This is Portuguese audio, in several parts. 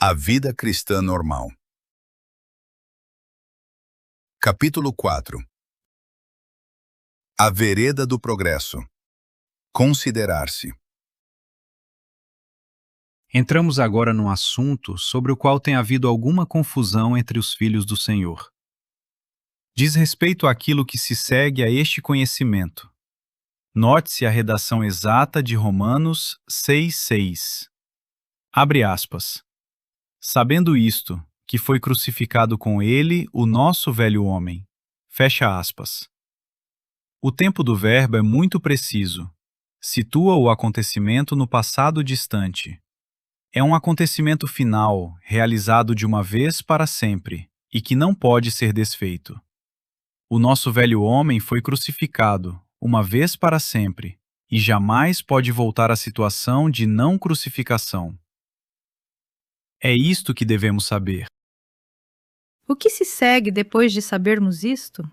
A vida cristã normal. Capítulo 4. A vereda do progresso. Considerar-se. Entramos agora num assunto sobre o qual tem havido alguma confusão entre os filhos do Senhor. Diz respeito àquilo que se segue a este conhecimento. Note-se a redação exata de Romanos 6:6. Abre aspas. Sabendo isto, que foi crucificado com ele o nosso velho homem. Fecha aspas. O tempo do verbo é muito preciso. Situa o acontecimento no passado distante. É um acontecimento final, realizado de uma vez para sempre, e que não pode ser desfeito. O nosso velho homem foi crucificado, uma vez para sempre, e jamais pode voltar à situação de não crucificação. É isto que devemos saber. O que se segue depois de sabermos isto?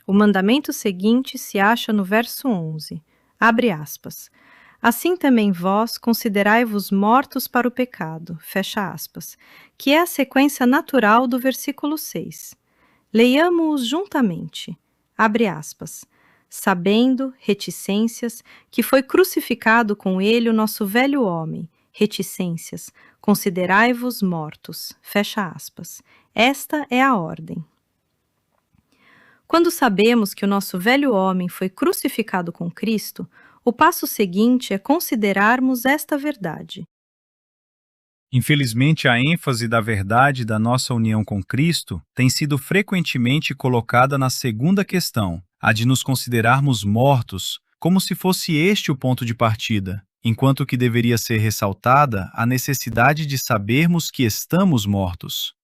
O mandamento seguinte se acha no verso 11. Abre aspas. Assim também vós considerai-vos mortos para o pecado, fecha aspas, que é a sequência natural do versículo 6. Leiamo-os juntamente. Abre aspas. Sabendo, reticências, que foi crucificado com ele o nosso velho homem, reticências, considerai-vos mortos, fecha aspas. Esta é a ordem. Quando sabemos que o nosso velho homem foi crucificado com Cristo, o passo seguinte é considerarmos esta verdade. Infelizmente, a ênfase da verdade da nossa união com Cristo tem sido frequentemente colocada na segunda questão, a de nos considerarmos mortos, como se fosse este o ponto de partida, enquanto que deveria ser ressaltada a necessidade de sabermos que estamos mortos.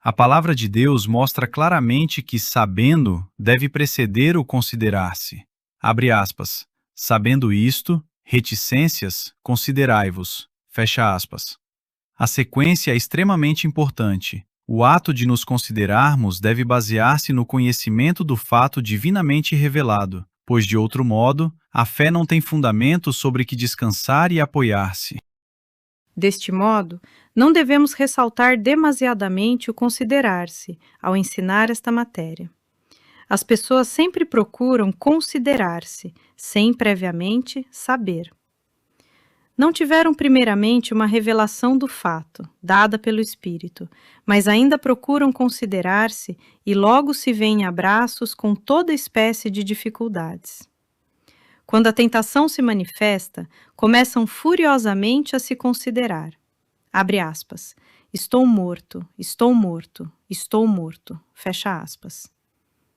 A palavra de Deus mostra claramente que sabendo deve preceder o considerar-se. Abre aspas. Sabendo isto, reticências, considerai-vos. Fecha aspas. A sequência é extremamente importante. O ato de nos considerarmos deve basear-se no conhecimento do fato divinamente revelado, pois, de outro modo, a fé não tem fundamento sobre que descansar e apoiar-se. Deste modo, não devemos ressaltar demasiadamente o considerar-se ao ensinar esta matéria. As pessoas sempre procuram considerar-se, sem previamente saber. Não tiveram primeiramente uma revelação do fato, dada pelo Espírito, mas ainda procuram considerar-se e logo se veem em abraços com toda espécie de dificuldades. Quando a tentação se manifesta, começam furiosamente a se considerar. Abre aspas. Estou morto, estou morto, estou morto. Fecha aspas.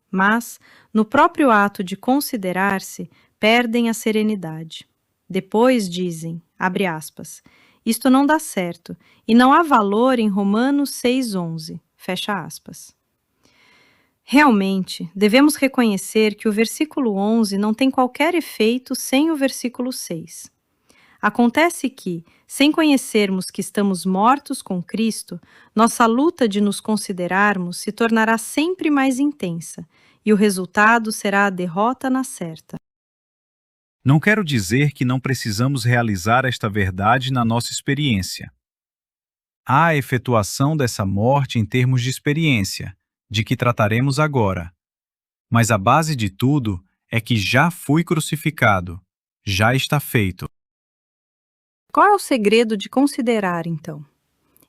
Mas, no próprio ato de considerar-se, perdem a serenidade. Depois dizem, abre aspas, isto não dá certo, e não há valor em Romanos 6:11, fecha aspas. Realmente, devemos reconhecer que o versículo 11 não tem qualquer efeito sem o versículo 6. Acontece que, sem conhecermos que estamos mortos com Cristo, nossa luta de nos considerarmos se tornará sempre mais intensa, e o resultado será a derrota na certa. Não quero dizer que não precisamos realizar esta verdade na nossa experiência. Há a efetuação dessa morte em termos de experiência, de que trataremos agora. Mas a base de tudo é que já fui crucificado, já está feito. Qual é o segredo de considerar, então?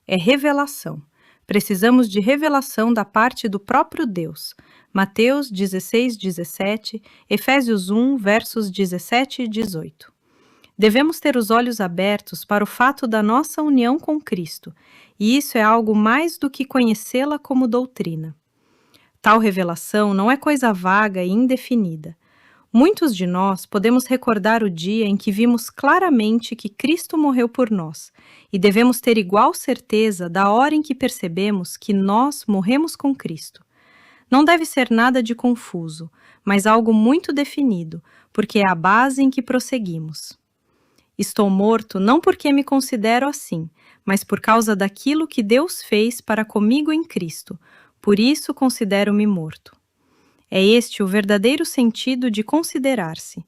É revelação. Precisamos de revelação da parte do próprio Deus. Mateus 16:17, Efésios 1, versos 17 e 18. Devemos ter os olhos abertos para o fato da nossa união com Cristo, e isso é algo mais do que conhecê-la como doutrina. Tal revelação não é coisa vaga e indefinida. Muitos de nós podemos recordar o dia em que vimos claramente que Cristo morreu por nós, e devemos ter igual certeza da hora em que percebemos que nós morremos com Cristo. Não deve ser nada de confuso, mas algo muito definido, porque é a base em que prosseguimos. Estou morto não porque me considero assim, mas por causa daquilo que Deus fez para comigo em Cristo. Por isso considero-me morto. É este o verdadeiro sentido de considerar-se.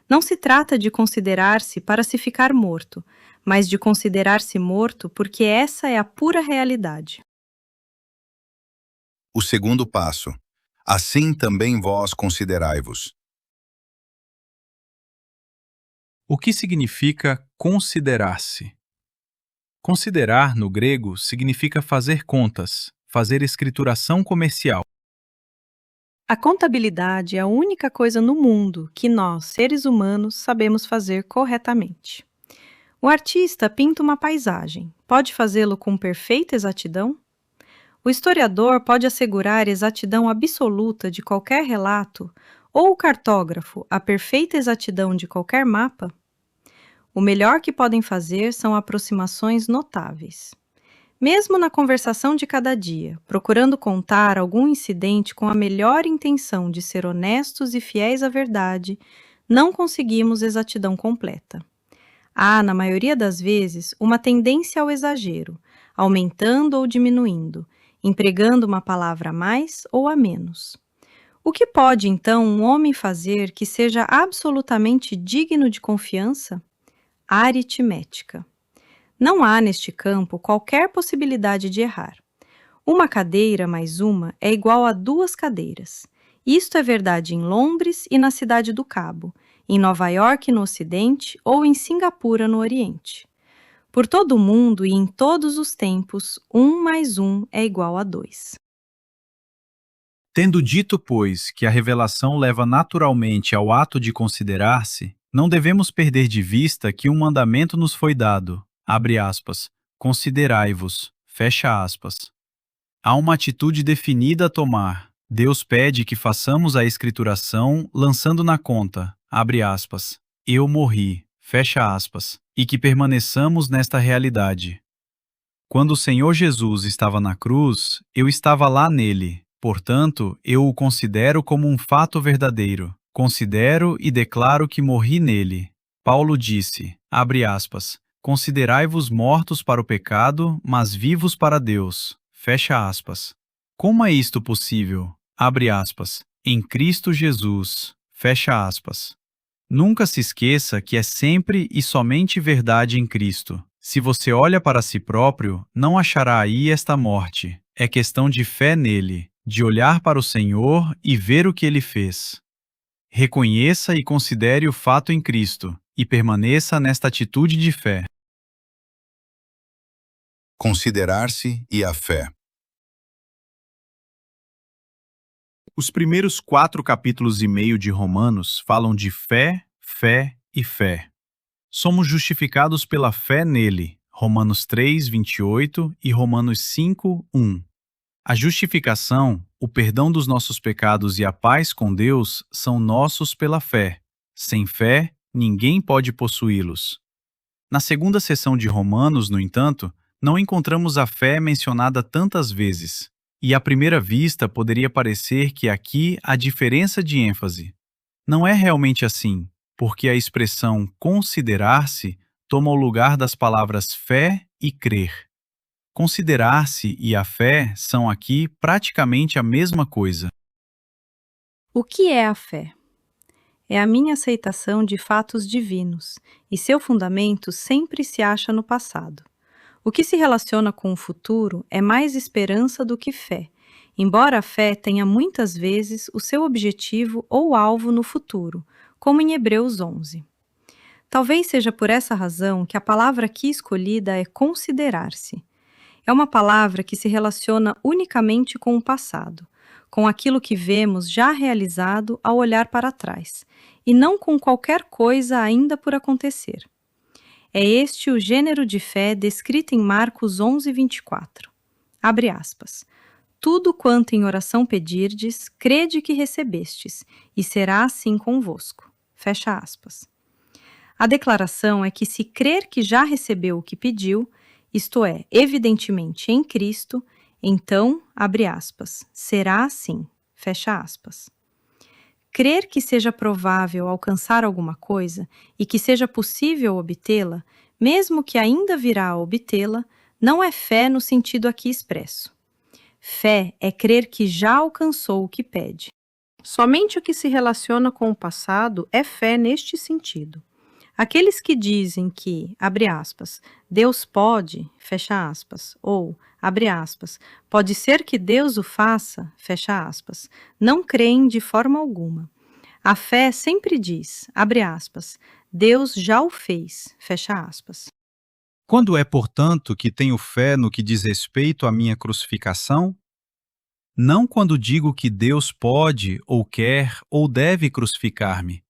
Não se trata de considerar-se para se ficar morto, mas de considerar-se morto, porque essa é a pura realidade. O segundo passo. Assim também vós considerai-vos. O que significa considerar-se? Considerar, no grego, significa fazer contas, fazer escrituração comercial. A contabilidade é a única coisa no mundo que nós, seres humanos, sabemos fazer corretamente. O artista pinta uma paisagem. Pode fazê-lo com perfeita exatidão? O historiador pode assegurar exatidão absoluta de qualquer relato, ou o cartógrafo a perfeita exatidão de qualquer mapa? O melhor que podem fazer são aproximações notáveis. Mesmo na conversação de cada dia, procurando contar algum incidente com a melhor intenção de ser honestos e fiéis à verdade, não conseguimos exatidão completa. Há, na maioria das vezes, uma tendência ao exagero, aumentando ou diminuindo, empregando uma palavra a mais ou a menos. O que pode, então, um homem fazer que seja absolutamente digno de confiança? Aritmética. Não há neste campo qualquer possibilidade de errar. Uma cadeira mais uma é igual a 2 cadeiras. Isto é verdade em Londres e na Cidade do Cabo, em Nova York no Ocidente ou em Singapura no Oriente. Por todo o mundo e em todos os tempos, 1 mais 1 é igual a 2. Tendo dito, pois, que a revelação leva naturalmente ao ato de considerar-se, não devemos perder de vista que um mandamento nos foi dado, abre aspas, considerai-vos, fecha aspas. Há uma atitude definida a tomar. Deus pede que façamos a escrituração lançando na conta, abre aspas, eu morri, fecha aspas, e que permaneçamos nesta realidade. Quando o Senhor Jesus estava na cruz, eu estava lá nele, portanto, eu o considero como um fato verdadeiro. Considero e declaro que morri nele. Paulo disse, abre aspas, considerai-vos mortos para o pecado, mas vivos para Deus, fecha aspas. Como é isto possível? Abre aspas, em Cristo Jesus, fecha aspas. Nunca se esqueça que é sempre e somente verdade em Cristo. Se você olha para si próprio, não achará aí esta morte. É questão de fé nele, de olhar para o Senhor e ver o que ele fez. Reconheça e considere o fato em Cristo, e permaneça nesta atitude de fé. Considerar-se e a fé. Os primeiros 4 capítulos e meio de Romanos falam de fé, fé e fé. Somos justificados pela fé nele, Romanos 3, 28 e Romanos 5, 1. A justificação, o perdão dos nossos pecados e a paz com Deus são nossos pela fé. Sem fé, ninguém pode possuí-los. Na segunda seção de Romanos, no entanto, não encontramos a fé mencionada tantas vezes, e à primeira vista poderia parecer que aqui há diferença de ênfase. Não é realmente assim, porque a expressão considerar-se toma o lugar das palavras fé e crer. Considerar-se e a fé são aqui praticamente a mesma coisa. O que é a fé? É a minha aceitação de fatos divinos, e seu fundamento sempre se acha no passado. O que se relaciona com o futuro é mais esperança do que fé, embora a fé tenha muitas vezes o seu objetivo ou alvo no futuro, como em Hebreus 11. Talvez seja por essa razão que a palavra aqui escolhida é considerar-se. É uma palavra que se relaciona unicamente com o passado, com aquilo que vemos já realizado ao olhar para trás, e não com qualquer coisa ainda por acontecer. É este o gênero de fé descrito em Marcos 11, 24. Abre aspas. Tudo quanto em oração pedirdes, crede que recebestes, e será assim convosco. Fecha aspas. A declaração é que se crer que já recebeu o que pediu, isto é, evidentemente em Cristo, então, abre aspas, será assim, fecha aspas. Crer que seja provável alcançar alguma coisa e que seja possível obtê-la, mesmo que ainda virá a obtê-la, não é fé no sentido aqui expresso. Fé é crer que já alcançou o que pede. Somente o que se relaciona com o passado é fé neste sentido. Aqueles que dizem que, abre aspas, Deus pode, fecha aspas, ou, abre aspas, pode ser que Deus o faça, fecha aspas, não creem de forma alguma. A fé sempre diz, abre aspas, Deus já o fez, fecha aspas. Quando é, portanto, que tenho fé no que diz respeito à minha crucificação? Não quando digo que Deus pode, ou quer, ou deve crucificar-me,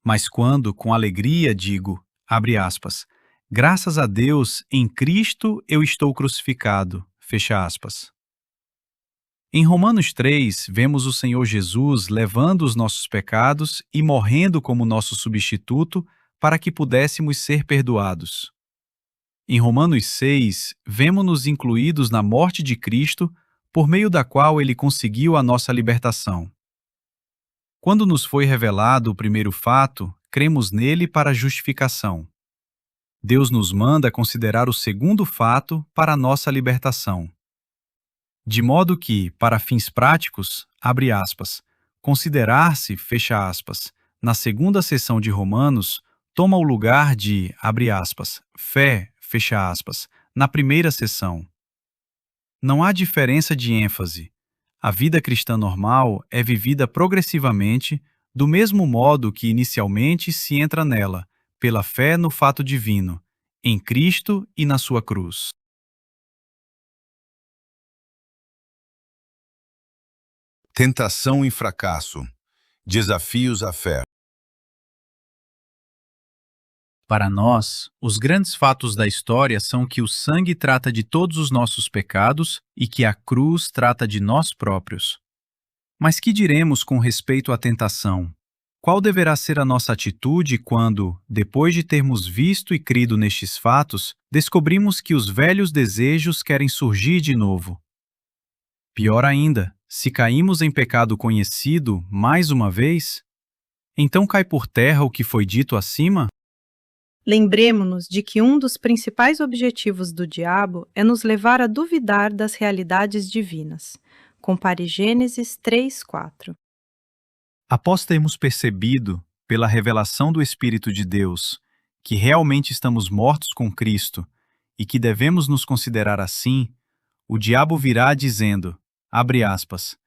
mas quando, com alegria, digo, abre aspas, graças a Deus, em Cristo eu estou crucificado, fecha aspas. Em Romanos 3, vemos o Senhor Jesus levando os nossos pecados e morrendo como nosso substituto para que pudéssemos ser perdoados. Em Romanos 6, vemos-nos incluídos na morte de Cristo, por meio da qual ele conseguiu a nossa libertação. Quando nos foi revelado o primeiro fato, cremos nele para a justificação. Deus nos manda considerar o segundo fato para a nossa libertação. De modo que, para fins práticos, abre aspas, considerar-se, fecha aspas, na segunda seção de Romanos, toma o lugar de, abre aspas, fé, fecha aspas, na primeira seção. Não há diferença de ênfase. A vida cristã normal é vivida progressivamente, do mesmo modo que inicialmente se entra nela, pela fé no fato divino, em Cristo e na sua cruz. Tentação e fracasso. Desafios à fé. Para nós, os grandes fatos da história são que o sangue trata de todos os nossos pecados e que a cruz trata de nós próprios. Mas que diremos com respeito à tentação? Qual deverá ser a nossa atitude quando, depois de termos visto e crido nestes fatos, descobrimos que os velhos desejos querem surgir de novo? Pior ainda, se caímos em pecado conhecido mais uma vez, então cai por terra o que foi dito acima? Lembremo-nos de que um dos principais objetivos do diabo é nos levar a duvidar das realidades divinas. Compare Gênesis 3:4. Após termos percebido, pela revelação do Espírito de Deus, que realmente estamos mortos com Cristo e que devemos nos considerar assim, o diabo virá dizendo, abre aspas,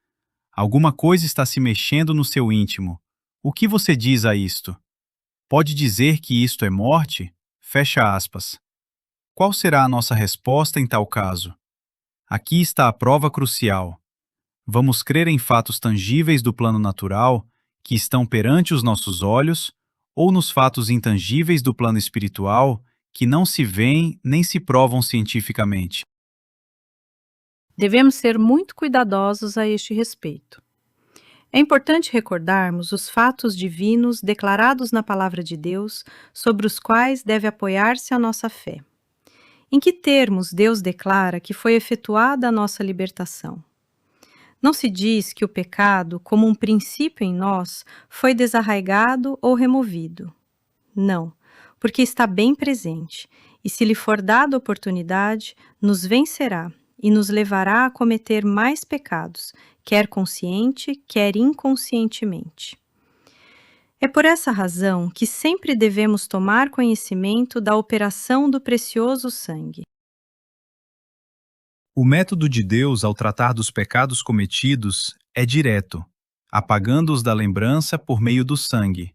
alguma coisa está se mexendo no seu íntimo. O que você diz a isto? Pode dizer que isto é morte? Fecha aspas. Qual será a nossa resposta em tal caso? Aqui está a prova crucial. Vamos crer em fatos tangíveis do plano natural, que estão perante os nossos olhos, ou nos fatos intangíveis do plano espiritual, que não se veem nem se provam cientificamente? Devemos ser muito cuidadosos a este respeito. É importante recordarmos os fatos divinos declarados na Palavra de Deus, sobre os quais deve apoiar-se a nossa fé. Em que termos Deus declara que foi efetuada a nossa libertação? Não se diz que o pecado, como um princípio em nós, foi desarraigado ou removido. Não, porque está bem presente, e se lhe for dada oportunidade, nos vencerá e nos levará a cometer mais pecados, quer consciente, quer inconscientemente. É por essa razão que sempre devemos tomar conhecimento da operação do precioso sangue. O método de Deus ao tratar dos pecados cometidos é direto, apagando-os da lembrança por meio do sangue.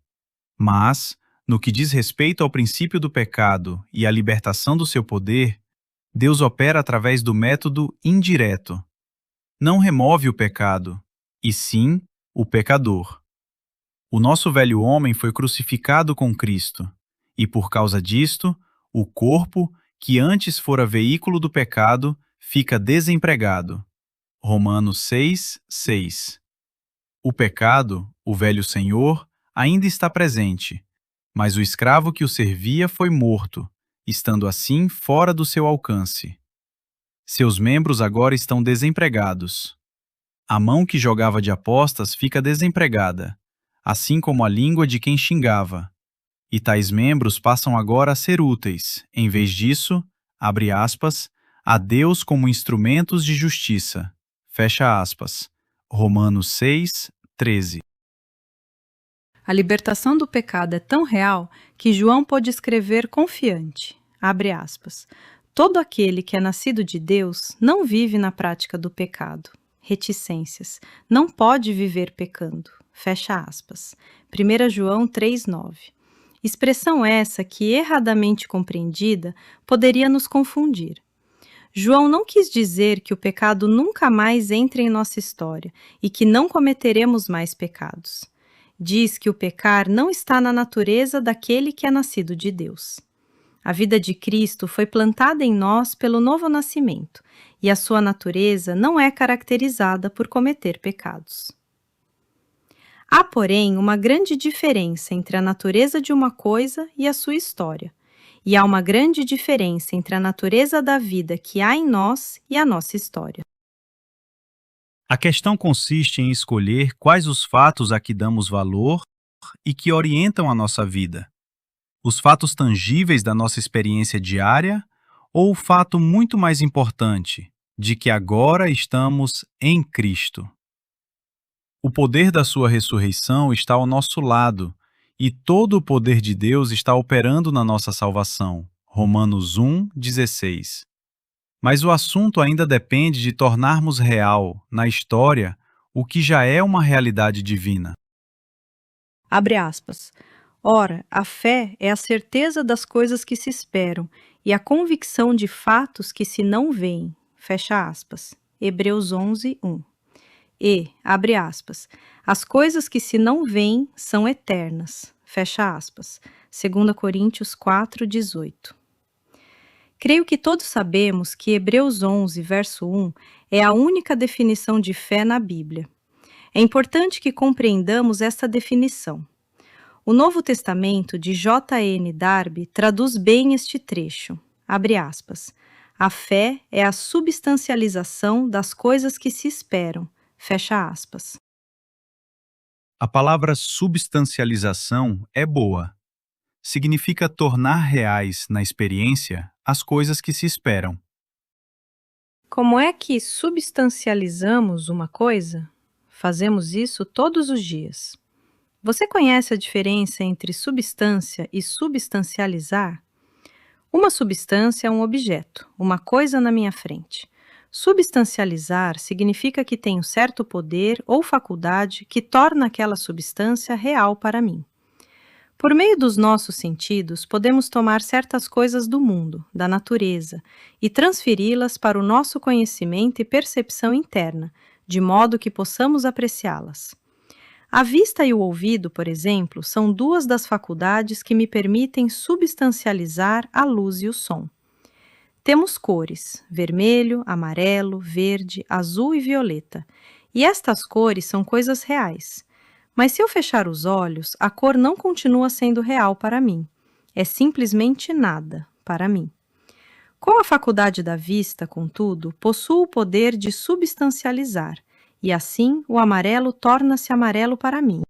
Mas, no que diz respeito ao princípio do pecado e à libertação do seu poder, Deus opera através do método indireto. Não remove o pecado, e sim o pecador. O nosso velho homem foi crucificado com Cristo, e por causa disto, o corpo, que antes fora veículo do pecado, fica desempregado. Romanos 6:6. O pecado, o velho senhor, ainda está presente, mas o escravo que o servia foi morto, estando assim fora do seu alcance. Seus membros agora estão desempregados. A mão que jogava de apostas fica desempregada, assim como a língua de quem xingava. E tais membros passam agora a ser úteis, em vez disso, abre aspas, a Deus como instrumentos de justiça. Fecha aspas. Romanos 6:13. A libertação do pecado é tão real que João pôde escrever confiante, abre aspas, todo aquele que é nascido de Deus não vive na prática do pecado, reticências, não pode viver pecando, fecha aspas, 1 João 3,9. Expressão essa que, erradamente compreendida, poderia nos confundir. João não quis dizer que o pecado nunca mais entre em nossa história e que não cometeremos mais pecados. Diz que o pecar não está na natureza daquele que é nascido de Deus. A vida de Cristo foi plantada em nós pelo novo nascimento, e a sua natureza não é caracterizada por cometer pecados. Há, porém, uma grande diferença entre a natureza de uma coisa e a sua história, e há uma grande diferença entre a natureza da vida que há em nós e a nossa história. A questão consiste em escolher quais os fatos a que damos valor e que orientam a nossa vida. Os fatos tangíveis da nossa experiência diária ou o fato muito mais importante, de que agora estamos em Cristo. O poder da sua ressurreição está ao nosso lado e todo o poder de Deus está operando na nossa salvação. Romanos 1:16. Mas o assunto ainda depende de tornarmos real, na história, o que já é uma realidade divina. Abre aspas. Ora, a fé é a certeza das coisas que se esperam e a convicção de fatos que se não veem. Fecha aspas. Hebreus 11:1. E, abre aspas, as coisas que se não veem são eternas. Fecha aspas. 2 Coríntios 4:18. Creio que todos sabemos que Hebreus 11, verso 1, é a única definição de fé na Bíblia. É importante que compreendamos esta definição. O Novo Testamento de J.N. Darby traduz bem este trecho. Abre aspas. A fé é a substancialização das coisas que se esperam. Fecha aspas. A palavra substancialização é boa. Significa tornar reais na experiência as coisas que se esperam. Como é que substancializamos uma coisa? Fazemos isso todos os dias. Você conhece a diferença entre substância e substancializar? Uma substância é um objeto, uma coisa na minha frente. Substancializar significa que tenho certo poder ou faculdade que torna aquela substância real para mim. Por meio dos nossos sentidos, podemos tomar certas coisas do mundo, da natureza, e transferi-las para o nosso conhecimento e percepção interna, de modo que possamos apreciá-las. A vista e o ouvido, por exemplo, são duas das faculdades que me permitem substancializar a luz e o som. Temos cores, vermelho, amarelo, verde, azul e violeta, e estas cores são coisas reais. Mas se eu fechar os olhos, a cor não continua sendo real para mim. É simplesmente nada para mim. Com a faculdade da vista, contudo, possuo o poder de substancializar, e assim o amarelo torna-se amarelo para mim.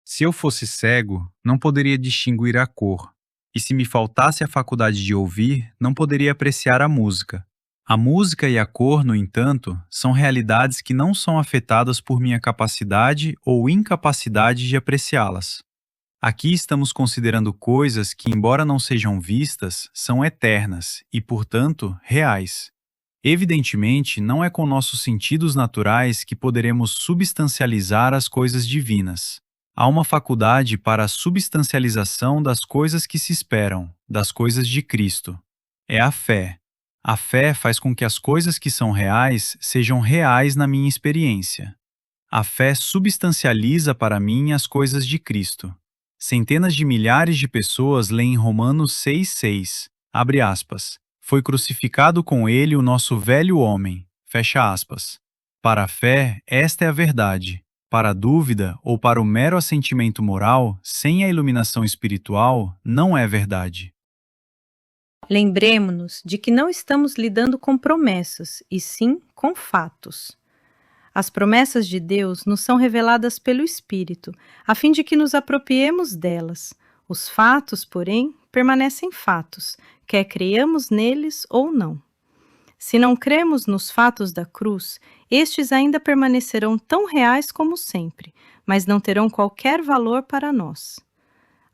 Se eu fosse cego, não poderia distinguir a cor, e se me faltasse a faculdade de ouvir, não poderia apreciar a música. A música e a cor, no entanto, são realidades que não são afetadas por minha capacidade ou incapacidade de apreciá-las. Aqui estamos considerando coisas que, embora não sejam vistas, são eternas e, portanto, reais. Evidentemente, não é com nossos sentidos naturais que poderemos substancializar as coisas divinas. Há uma faculdade para a substancialização das coisas que se esperam, das coisas de Cristo. É a fé. A fé faz com que as coisas que são reais sejam reais na minha experiência. A fé substancializa para mim as coisas de Cristo. Centenas de milhares de pessoas leem Romanos 6,6, abre aspas, foi crucificado com ele o nosso velho homem, fecha aspas. Para a fé, esta é a verdade. Para a dúvida ou para o mero assentimento moral, sem a iluminação espiritual, não é verdade. Lembremo-nos de que não estamos lidando com promessas, e sim com fatos. As promessas de Deus nos são reveladas pelo Espírito, a fim de que nos apropriemos delas. Os fatos, porém, permanecem fatos, quer creiamos neles ou não. Se não cremos nos fatos da cruz, estes ainda permanecerão tão reais como sempre, mas não terão qualquer valor para nós.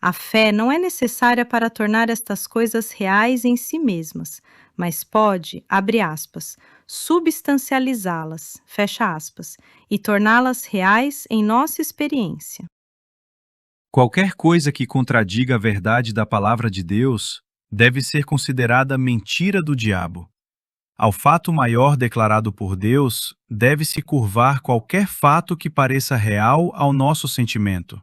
A fé não é necessária para tornar estas coisas reais em si mesmas, mas pode, abre aspas, substancializá-las, fecha aspas, e torná-las reais em nossa experiência. Qualquer coisa que contradiga a verdade da palavra de Deus deve ser considerada mentira do diabo. Ao fato maior declarado por Deus, deve-se curvar qualquer fato que pareça real ao nosso sentimento.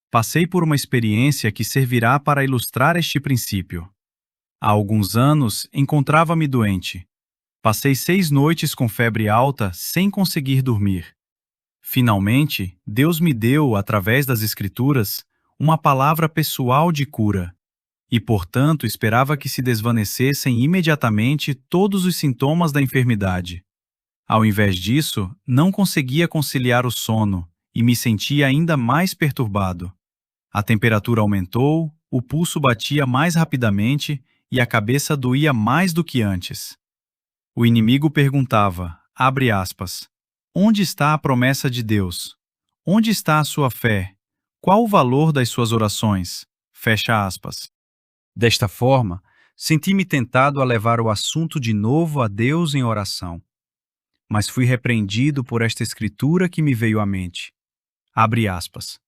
Passei por uma experiência que servirá para ilustrar este princípio. Há alguns anos, encontrava-me doente. Passei 6 noites com febre alta sem conseguir dormir. Finalmente, Deus me deu, através das Escrituras, uma palavra pessoal de cura. E, portanto, esperava que se desvanecessem imediatamente todos os sintomas da enfermidade. Ao invés disso, não conseguia conciliar o sono e me sentia ainda mais perturbado. A temperatura aumentou, o pulso batia mais rapidamente e a cabeça doía mais do que antes. O inimigo perguntava, abre aspas, onde está a promessa de Deus? Onde está a sua fé? Qual o valor das suas orações? Fecha aspas. Desta forma, senti-me tentado a levar o assunto de novo a Deus em oração. Mas fui repreendido por esta escritura que me veio à mente. Abre aspas.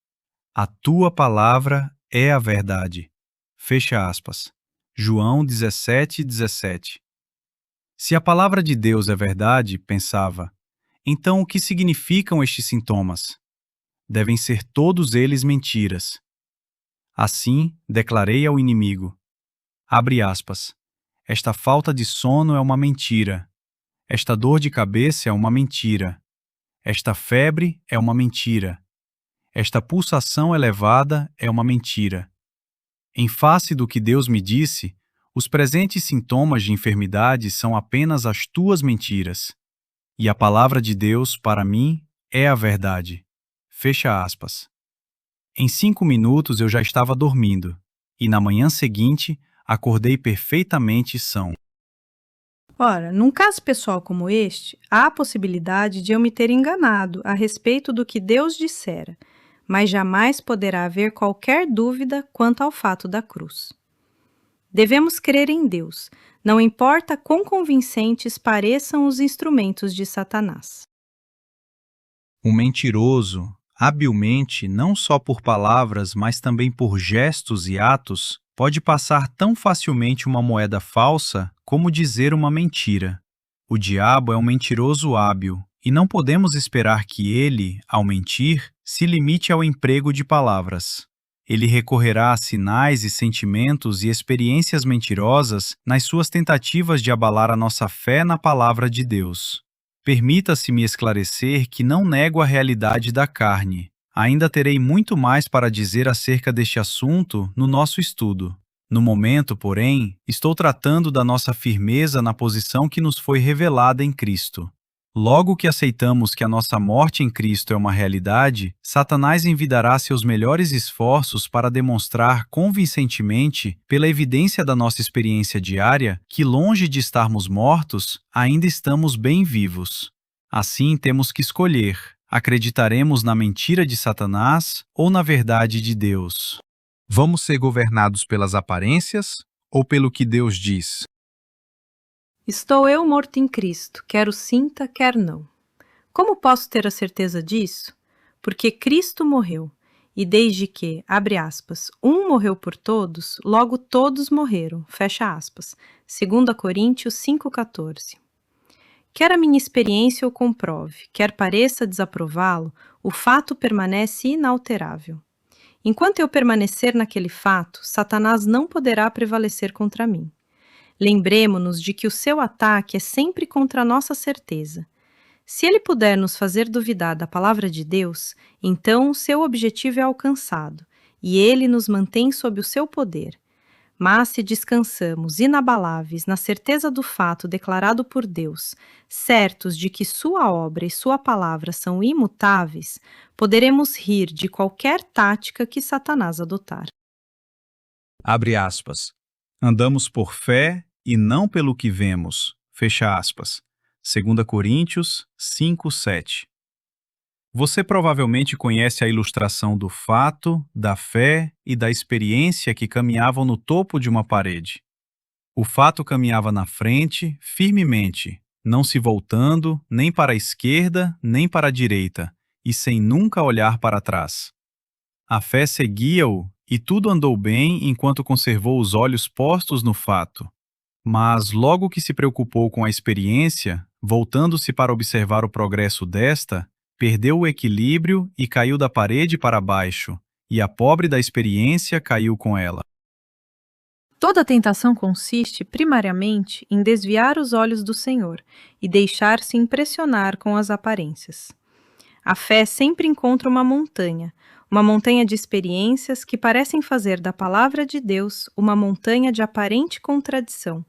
A tua palavra é a verdade. Fecha aspas. João 17:17. Se a palavra de Deus é verdade, pensava, então o que significam estes sintomas? Devem ser todos eles mentiras. Assim, declarei ao inimigo, abre aspas, esta falta de sono é uma mentira, esta dor de cabeça é uma mentira, esta febre é uma mentira, esta pulsação elevada é uma mentira. Em face do que Deus me disse, os presentes sintomas de enfermidade são apenas as tuas mentiras. E a palavra de Deus, para mim, é a verdade. Fecha aspas. Em 5 minutos eu já estava dormindo, e na manhã seguinte acordei perfeitamente são. Ora, num caso pessoal como este, há a possibilidade de eu me ter enganado a respeito do que Deus dissera, mas jamais poderá haver qualquer dúvida quanto ao fato da cruz. Devemos crer em Deus, não importa quão convincentes pareçam os instrumentos de Satanás. O mentiroso, habilmente, não só por palavras, mas também por gestos e atos, pode passar tão facilmente uma moeda falsa como dizer uma mentira. O diabo é um mentiroso hábil, e não podemos esperar que ele, ao mentir, se limite ao emprego de palavras. Ele recorrerá a sinais e sentimentos e experiências mentirosas nas suas tentativas de abalar a nossa fé na palavra de Deus. Permita-se-me esclarecer que não nego a realidade da carne. Ainda terei muito mais para dizer acerca deste assunto no nosso estudo. No momento, porém, estou tratando da nossa firmeza na posição que nos foi revelada em Cristo. Logo que aceitamos que a nossa morte em Cristo é uma realidade, Satanás envidará seus melhores esforços para demonstrar convincentemente, pela evidência da nossa experiência diária, que longe de estarmos mortos, ainda estamos bem vivos. Assim, temos que escolher: acreditaremos na mentira de Satanás ou na verdade de Deus? Vamos ser governados pelas aparências ou pelo que Deus diz? Estou eu morto em Cristo, quer o sinta, quer não. Como posso ter a certeza disso? Porque Cristo morreu, e desde que, abre aspas, um morreu por todos, logo todos morreram, fecha aspas. 2 Coríntios 5,14. Quer a minha experiência o comprove, quer pareça desaprová-lo, o fato permanece inalterável. Enquanto eu permanecer naquele fato, Satanás não poderá prevalecer contra mim. Lembremo-nos de que o seu ataque é sempre contra a nossa certeza. Se ele puder nos fazer duvidar da palavra de Deus, então o seu objetivo é alcançado, e ele nos mantém sob o seu poder. Mas se descansamos inabaláveis na certeza do fato declarado por Deus, certos de que sua obra e sua palavra são imutáveis, poderemos rir de qualquer tática que Satanás adotar. Abre aspas. Andamos por fé e não pelo que vemos. Fecha aspas. 2 Coríntios 5:7. Você provavelmente conhece a ilustração do fato, da fé e da experiência que caminhavam no topo de uma parede. O fato caminhava na frente, firmemente, não se voltando nem para a esquerda nem para a direita, e sem nunca olhar para trás. A fé seguia-o e tudo andou bem enquanto conservou os olhos postos no fato. Mas logo que se preocupou com a experiência, voltando-se para observar o progresso desta, perdeu o equilíbrio e caiu da parede para baixo, e a pobre da experiência caiu com ela. Toda tentação consiste, primariamente, em desviar os olhos do Senhor e deixar-se impressionar com as aparências. A fé sempre encontra uma montanha de experiências que parecem fazer da palavra de Deus uma montanha de aparente contradição,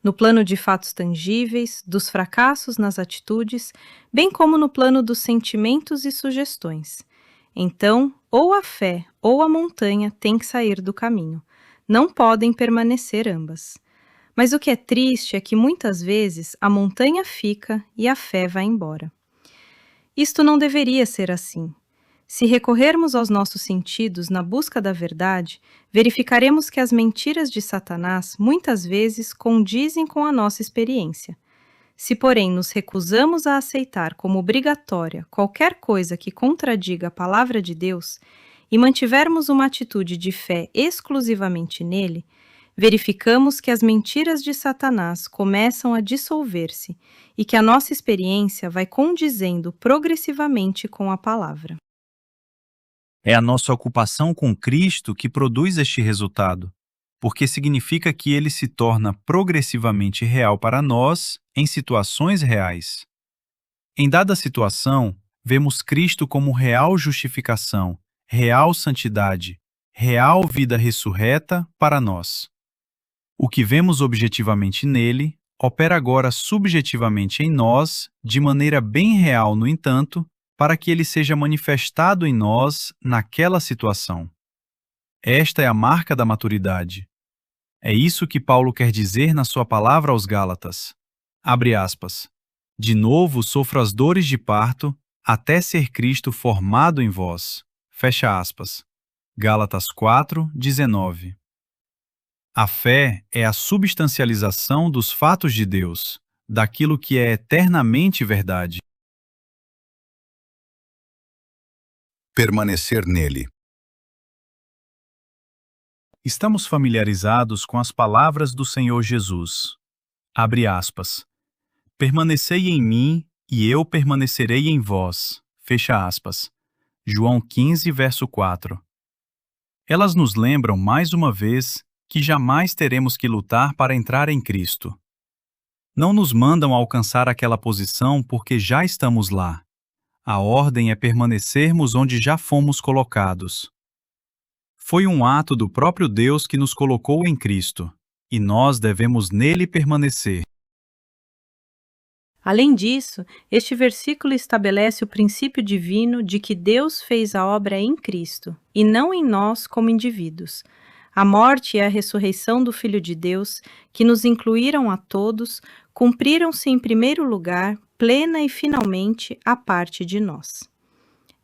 no plano de fatos tangíveis, dos fracassos nas atitudes, bem como no plano dos sentimentos e sugestões. Então, ou a fé ou a montanha têm que sair do caminho. Não podem permanecer ambas. Mas o que é triste é que muitas vezes a montanha fica e a fé vai embora. Isto não deveria ser assim. Se recorrermos aos nossos sentidos na busca da verdade, verificaremos que as mentiras de Satanás muitas vezes condizem com a nossa experiência. Se, porém, nos recusamos a aceitar como obrigatória qualquer coisa que contradiga a palavra de Deus e mantivermos uma atitude de fé exclusivamente nele, verificamos que as mentiras de Satanás começam a dissolver-se e que a nossa experiência vai condizendo progressivamente com a palavra. É a nossa ocupação com Cristo que produz este resultado, porque significa que ele se torna progressivamente real para nós em situações reais. Em dada situação, vemos Cristo como real justificação, real santidade, real vida ressurreta para nós. O que vemos objetivamente nele, opera agora subjetivamente em nós, de maneira bem real, no entanto, para que ele seja manifestado em nós naquela situação. Esta é a marca da maturidade. É isso que Paulo quer dizer na sua palavra aos Gálatas. Abre aspas. De novo sofro as dores de parto, até ser Cristo formado em vós. Fecha aspas. Gálatas 4:19. A fé é a substancialização dos fatos de Deus, daquilo que é eternamente verdade. Permanecer nele. Estamos familiarizados com as palavras do Senhor Jesus. Abre aspas. Permanecei em mim e eu permanecerei em vós. Fecha aspas. João 15, verso 4. Elas nos lembram, mais uma vez, que jamais teremos que lutar para entrar em Cristo. Não nos mandam alcançar aquela posição porque já estamos lá. A ordem é permanecermos onde já fomos colocados. Foi um ato do próprio Deus que nos colocou em Cristo, e nós devemos nele permanecer. Além disso, este versículo estabelece o princípio divino de que Deus fez a obra em Cristo, e não em nós como indivíduos. A morte e a ressurreição do Filho de Deus, que nos incluíram a todos, cumpriram-se em primeiro lugar, plena e finalmente, a parte de nós.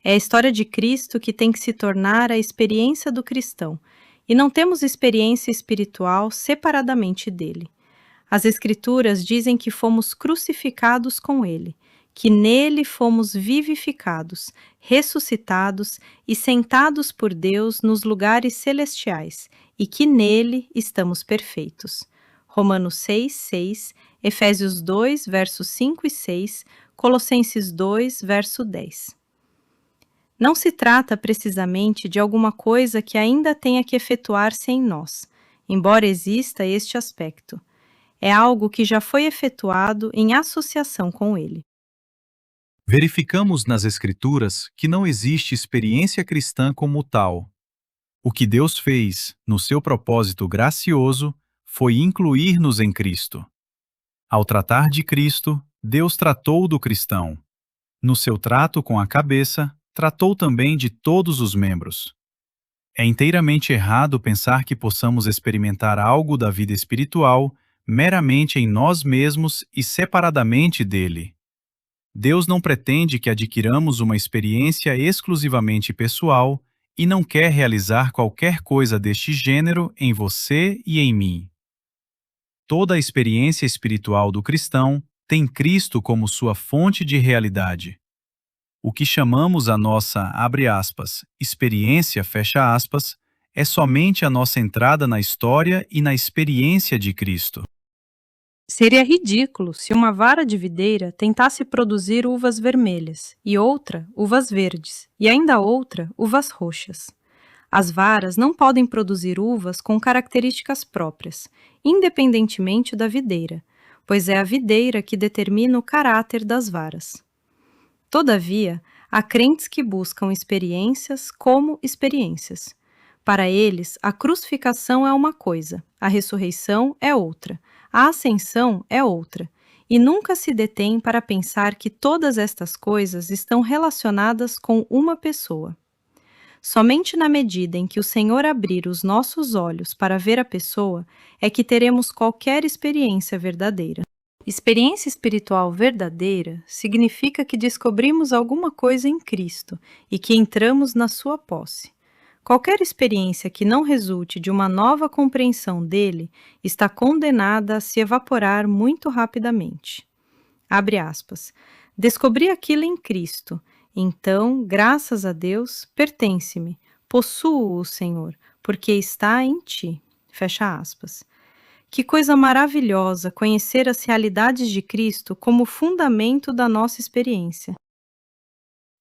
É a história de Cristo que tem que se tornar a experiência do cristão, e não temos experiência espiritual separadamente dele. As Escrituras dizem que fomos crucificados com ele, que nele fomos vivificados, ressuscitados e sentados por Deus nos lugares celestiais, e que nele estamos perfeitos. Romanos 6:6, Efésios 2, versos 5 e 6, Colossenses 2, verso 10. Não se trata precisamente de alguma coisa que ainda tenha que efetuar-se em nós, embora exista este aspecto. É algo que já foi efetuado em associação com ele. Verificamos nas Escrituras que não existe experiência cristã como tal. O que Deus fez, no seu propósito gracioso, foi incluir-nos em Cristo. Ao tratar de Cristo, Deus tratou do cristão. No seu trato com a cabeça, tratou também de todos os membros. É inteiramente errado pensar que possamos experimentar algo da vida espiritual meramente em nós mesmos e separadamente dele. Deus não pretende que adquiramos uma experiência exclusivamente pessoal e não quer realizar qualquer coisa deste gênero em você e em mim. Toda a experiência espiritual do cristão tem Cristo como sua fonte de realidade. O que chamamos a nossa, abre aspas, experiência, fecha aspas, é somente a nossa entrada na história e na experiência de Cristo. Seria ridículo se uma vara de videira tentasse produzir uvas vermelhas, e outra, uvas verdes, e ainda outra, uvas roxas. As varas não podem produzir uvas com características próprias, independentemente da videira, pois é a videira que determina o caráter das varas. Todavia, há crentes que buscam experiências como experiências. Para eles, a crucificação é uma coisa, a ressurreição é outra, a ascensão é outra, e nunca se detêm para pensar que todas estas coisas estão relacionadas com uma pessoa. Somente na medida em que o Senhor abrir os nossos olhos para ver a pessoa, é que teremos qualquer experiência verdadeira. Experiência espiritual verdadeira significa que descobrimos alguma coisa em Cristo e que entramos na sua posse. Qualquer experiência que não resulte de uma nova compreensão dele está condenada a se evaporar muito rapidamente. Abre aspas. Descobri aquilo em Cristo. Então, graças a Deus, pertence-me. Possuo-o, Senhor, porque está em ti. Fecha aspas. Que coisa maravilhosa conhecer as realidades de Cristo como fundamento da nossa experiência.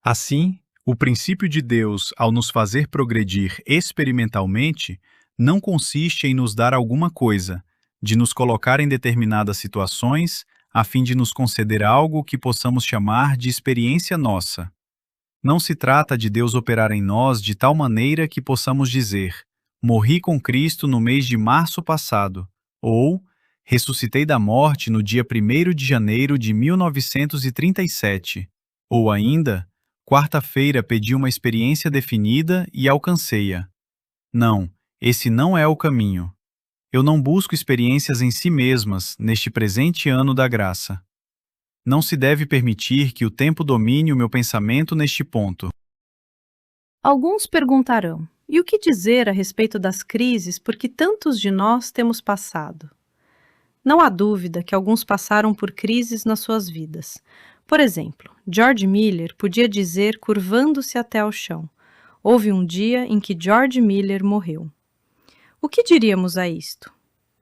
Assim, o princípio de Deus, ao nos fazer progredir experimentalmente, não consiste em nos dar alguma coisa, de nos colocar em determinadas situações, a fim de nos conceder algo que possamos chamar de experiência nossa. Não se trata de Deus operar em nós de tal maneira que possamos dizer: morri com Cristo no mês de março passado, ou ressuscitei da morte no dia 1º de janeiro de 1937, ou ainda, quarta-feira pedi uma experiência definida e alcancei-a. Não, esse não é o caminho. Eu não busco experiências em si mesmas neste presente ano da graça. Não se deve permitir que o tempo domine o meu pensamento neste ponto. Alguns perguntarão: e o que dizer a respeito das crises por que tantos de nós temos passado? Não há dúvida que alguns passaram por crises nas suas vidas. Por exemplo, George Miller podia dizer curvando-se até ao chão: houve um dia em que George Miller morreu. O que diríamos a isto?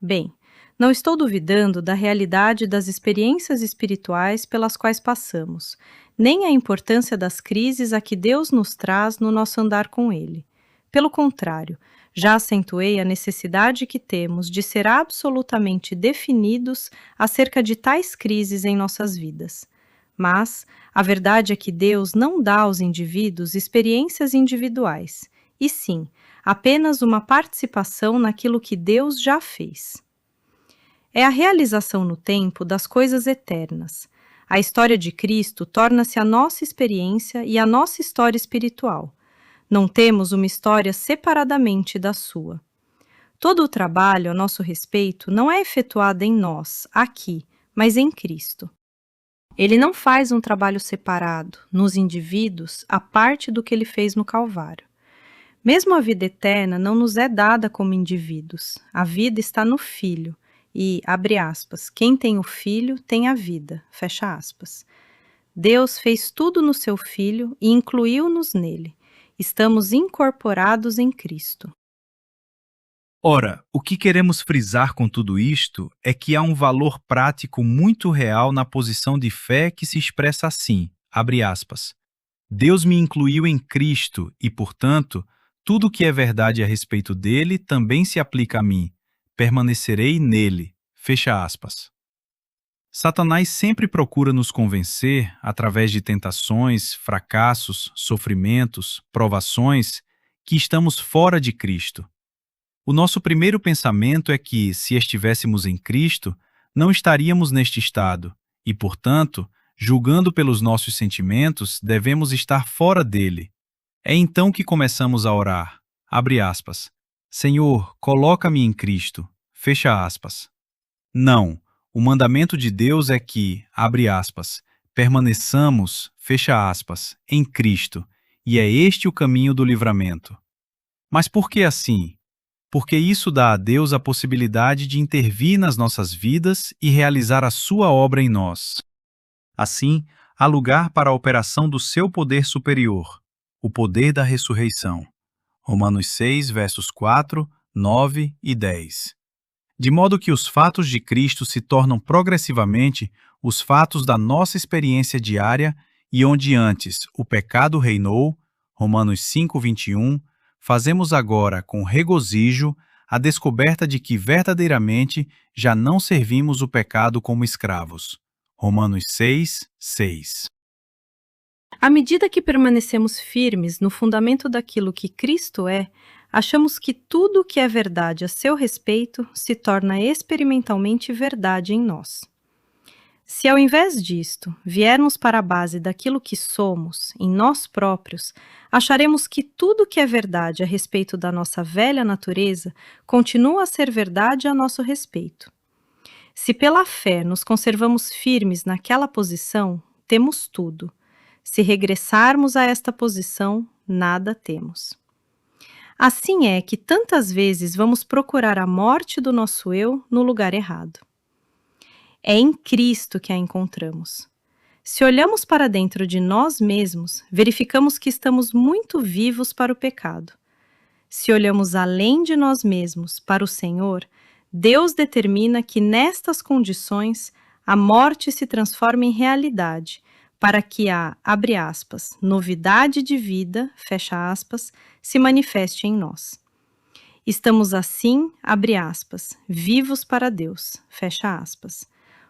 Bem, não estou duvidando da realidade das experiências espirituais pelas quais passamos, nem a importância das crises a que Deus nos traz no nosso andar com Ele. Pelo contrário, já acentuei a necessidade que temos de ser absolutamente definidos acerca de tais crises em nossas vidas. Mas a verdade é que Deus não dá aos indivíduos experiências individuais, e sim, apenas uma participação naquilo que Deus já fez. É a realização no tempo das coisas eternas. A história de Cristo torna-se a nossa experiência e a nossa história espiritual. Não temos uma história separadamente da sua. Todo o trabalho a nosso respeito não é efetuado em nós, aqui, mas em Cristo. Ele não faz um trabalho separado, nos indivíduos, a parte do que ele fez no Calvário. Mesmo a vida eterna não nos é dada como indivíduos. A vida está no Filho. E, abre aspas, quem tem o Filho tem a vida, fecha aspas. Deus fez tudo no seu Filho e incluiu-nos nele. Estamos incorporados em Cristo. Ora, o que queremos frisar com tudo isto é que há um valor prático muito real na posição de fé que se expressa assim, abre aspas, Deus me incluiu em Cristo e, portanto, tudo o que é verdade a respeito dele também se aplica a mim. Permanecerei nele, fecha aspas. Satanás sempre procura nos convencer, através de tentações, fracassos, sofrimentos, provações, que estamos fora de Cristo. O nosso primeiro pensamento é que, se estivéssemos em Cristo, não estaríamos neste estado e, portanto, julgando pelos nossos sentimentos, devemos estar fora dele. É então que começamos a orar, abre aspas, Senhor, coloca-me em Cristo, fecha aspas. Não, o mandamento de Deus é que, abre aspas, permaneçamos, fecha aspas, em Cristo, e é este o caminho do livramento. Mas por que assim? Porque isso dá a Deus a possibilidade de intervir nas nossas vidas e realizar a sua obra em nós. Assim, há lugar para a operação do seu poder superior, o poder da ressurreição. Romanos 6, versos 4, 9 e 10. De modo que os fatos de Cristo se tornam progressivamente os fatos da nossa experiência diária e onde antes o pecado reinou, Romanos 5, 21, fazemos agora com regozijo a descoberta de que verdadeiramente já não servimos o pecado como escravos. Romanos 6, 6. À medida que permanecemos firmes no fundamento daquilo que Cristo é, achamos que tudo o que é verdade a seu respeito se torna experimentalmente verdade em nós. Se ao invés disto, viermos para a base daquilo que somos, em nós próprios, acharemos que tudo que é verdade a respeito da nossa velha natureza continua a ser verdade a nosso respeito. Se pela fé nos conservamos firmes naquela posição, temos tudo. Se regressarmos a esta posição, nada temos. Assim é que tantas vezes vamos procurar a morte do nosso eu no lugar errado. É em Cristo que a encontramos. Se olhamos para dentro de nós mesmos, verificamos que estamos muito vivos para o pecado. Se olhamos além de nós mesmos para o Senhor, Deus determina que nestas condições a morte se transforme em realidade, para que a, abre aspas, novidade de vida, fecha aspas, se manifeste em nós. Estamos assim, abre aspas, vivos para Deus, fecha aspas.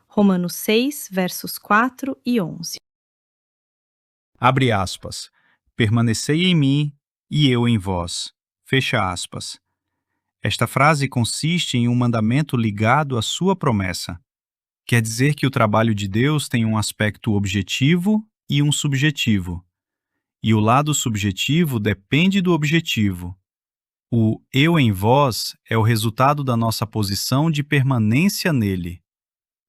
Romanos 6, versos 4 e 11. Abre aspas, permanecei em mim e eu em vós, fecha aspas. Esta frase consiste em um mandamento ligado à sua promessa. Quer dizer que o trabalho de Deus tem um aspecto objetivo e um subjetivo. E o lado subjetivo depende do objetivo. O eu em vós é o resultado da nossa posição de permanência nele.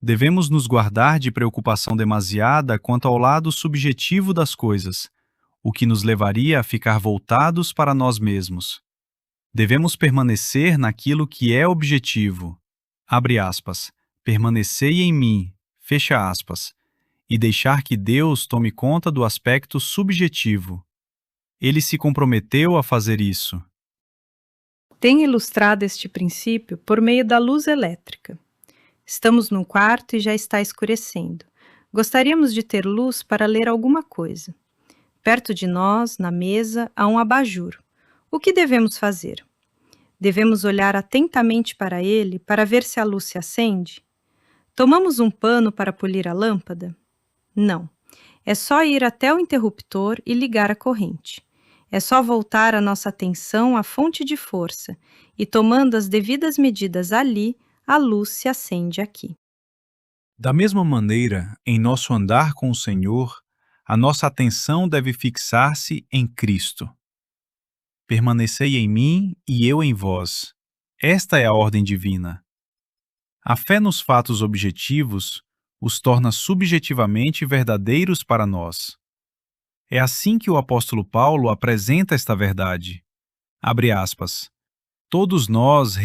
Devemos nos guardar de preocupação demasiada quanto ao lado subjetivo das coisas, o que nos levaria a ficar voltados para nós mesmos. Devemos permanecer naquilo que é objetivo. Abre aspas. Permanecei em mim, fecha aspas, e deixar que Deus tome conta do aspecto subjetivo. Ele se comprometeu a fazer isso. Tem ilustrado este princípio por meio da luz elétrica. Estamos num quarto e já está escurecendo. Gostaríamos de ter luz para ler alguma coisa. Perto de nós, na mesa, há um abajur. O que devemos fazer? Devemos olhar atentamente para ele para ver se a luz se acende? Tomamos um pano para polir a lâmpada? Não. É só ir até o interruptor e ligar a corrente. É só voltar a nossa atenção à fonte de força e, tomando as devidas medidas ali, a luz se acende aqui. Da mesma maneira, em nosso andar com o Senhor, a nossa atenção deve fixar-se em Cristo. Permanecei em mim e eu em vós. Esta é a ordem divina. A fé nos fatos objetivos os torna subjetivamente verdadeiros para nós. É assim que o apóstolo Paulo apresenta esta verdade. Abre aspas. Todos nós,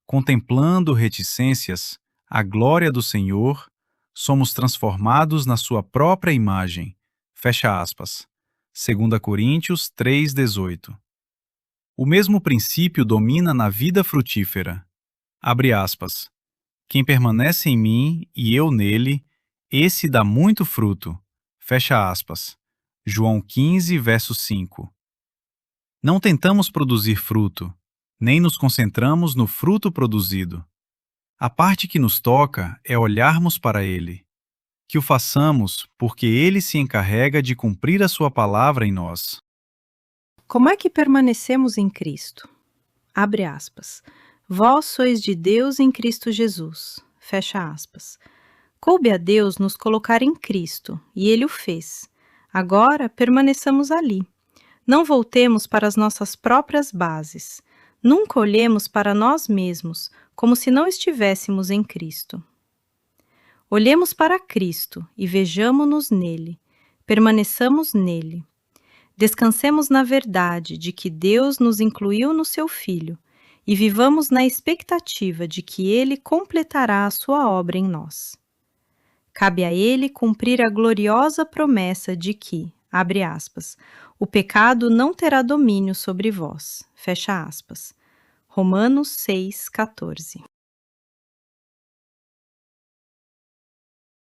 contemplando reticências, a glória do Senhor, somos transformados na sua própria imagem. Fecha aspas. 2 Coríntios 3,18. O mesmo princípio domina na vida frutífera. Abre aspas. Quem permanece em mim e eu nele, esse dá muito fruto. Fecha aspas. João 15, verso 5. Não tentamos produzir fruto, nem nos concentramos no fruto produzido. A parte que nos toca é olharmos para ele. Que o façamos porque ele se encarrega de cumprir a sua palavra em nós. Como é que permanecemos em Cristo? Abre aspas. Vós sois de Deus em Cristo Jesus. Fecha aspas. Coube a Deus nos colocar em Cristo, e Ele o fez. Agora permaneçamos ali. Não voltemos para as nossas próprias bases. Nunca olhemos para nós mesmos, como se não estivéssemos em Cristo. Olhemos para Cristo e vejamo-nos nele, permaneçamos nele. Descansemos na verdade de que Deus nos incluiu no seu Filho e vivamos na expectativa de que ele completará a sua obra em nós. Cabe a ele cumprir a gloriosa promessa de que, abre aspas, o pecado não terá domínio sobre vós, fecha aspas. Romanos 6,14.